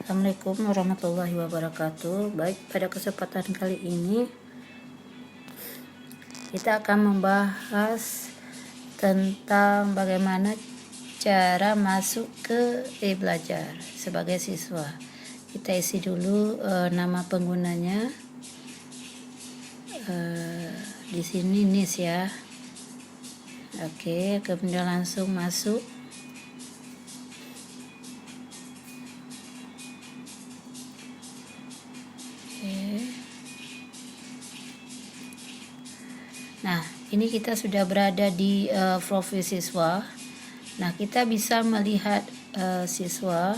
Assalamualaikum warahmatullahi wabarakatuh. Baik, pada kesempatan kali ini kita akan membahas tentang bagaimana cara masuk ke e-belajar sebagai siswa. Kita isi dulu nama penggunanya. Di sini NIS ya. Oke, kemudian langsung masuk. Nah, ini kita sudah berada di profil siswa. Nah, kita bisa melihat siswa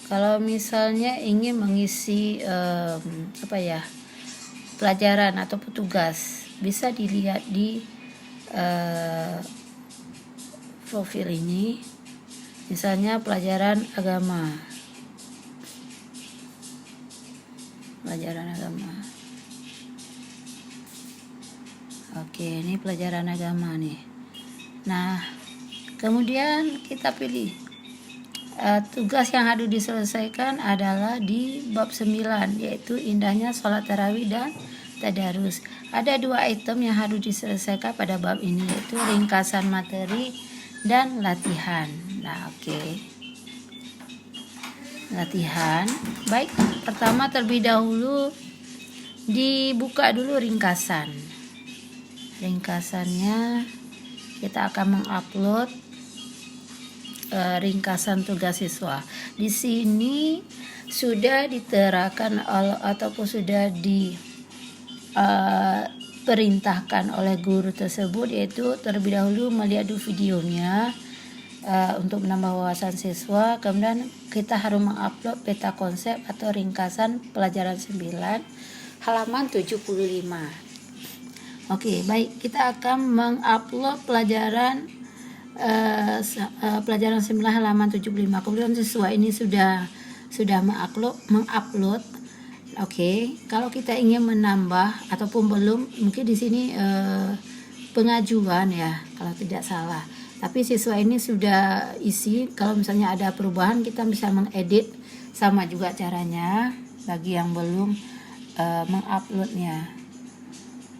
kalau misalnya ingin mengisi pelajaran atau petugas, bisa dilihat di profil ini. Misalnya pelajaran agama. Oke, ini pelajaran agama nih. Nah, kemudian kita pilih tugas yang harus diselesaikan adalah di bab 9, yaitu indahnya sholat tarawih dan tadarus. Ada 2 item yang harus diselesaikan pada bab ini, yaitu ringkasan materi dan latihan. Nah, oke. Latihan. Baik, pertama terlebih dahulu dibuka dulu ringkasannya, kita akan mengupload ringkasan tugas siswa. Di sini sudah diterakan ataupun sudah diperintahkan oleh guru tersebut, yaitu terlebih dahulu melihat dulu videonya untuk menambah wawasan siswa. Kemudian kita harus mengupload peta konsep atau ringkasan pelajaran 9 halaman 75. Oke, baik, kita akan mengupload pelajaran 9 halaman 75. Kemudian siswa ini sudah mengupload. Oke, kalau kita ingin menambah ataupun belum, mungkin di sini pengajuan ya, kalau tidak salah. Tapi siswa ini sudah isi. Kalau misalnya ada perubahan, kita bisa mengedit, sama juga caranya bagi yang belum menguploadnya.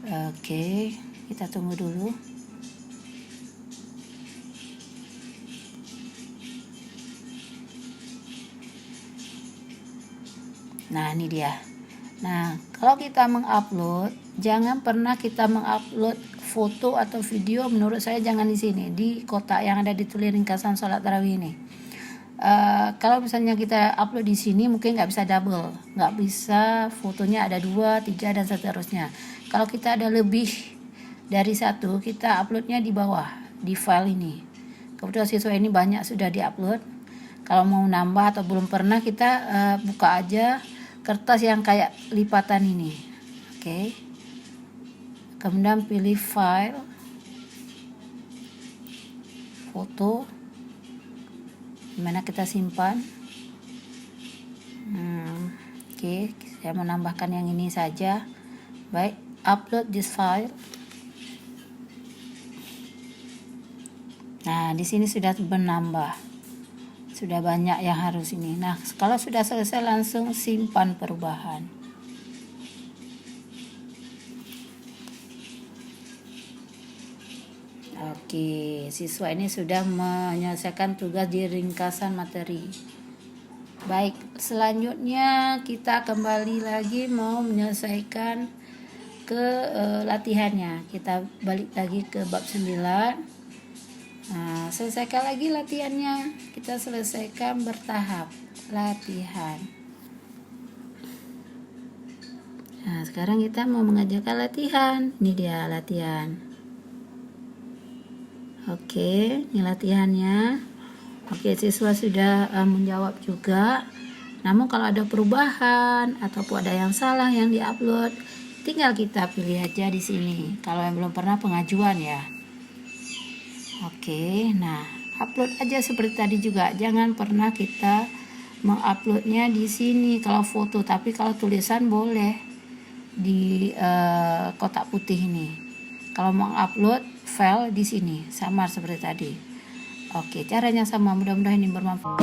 Oke, kita tunggu dulu. Nah, ini dia. Nah, kalau kita mengupload, jangan pernah kita mengupload foto atau video. Menurut saya jangan di sini, di kotak yang ada ditulis ringkasan sholat tarawih ini. Kalau misalnya kita upload di sini, mungkin nggak bisa double, nggak bisa fotonya ada 2, 3 dan seterusnya. Kalau kita ada lebih dari 1, kita uploadnya di bawah di file ini. Kemudian siswa ini banyak sudah diupload. Kalau mau nambah atau belum pernah, kita buka aja kertas yang kayak lipatan ini. Oke. Kemudian pilih file, foto, dimana kita simpan. Oke, saya menambahkan yang ini saja. Baik, upload this file. Nah, di sini sudah menambah, sudah banyak yang harus ini. Nah, kalau sudah selesai, langsung simpan perubahan. Oke, siswa ini sudah menyelesaikan tugas di ringkasan materi. Baik, selanjutnya kita kembali lagi mau menyelesaikan ke latihannya. Kita balik lagi ke bab 9. Nah, selesaikan lagi latihannya. Kita selesaikan bertahap latihan. Nah, sekarang kita mau mengajarkan latihan. Ini dia latihan. Oke, ini latihannya. Oke, siswa sudah menjawab juga. Namun kalau ada perubahan ataupun ada yang salah yang diupload, tinggal kita pilih aja di sini. Kalau yang belum pernah, pengajuan ya. Oke, nah upload aja seperti tadi juga. Jangan pernah kita menguploadnya di sini kalau foto, tapi kalau tulisan boleh di kotak putih ini. Kalau mau upload file di sini, sama seperti tadi. Oke, caranya sama. Mudah-mudahan ini bermanfaat.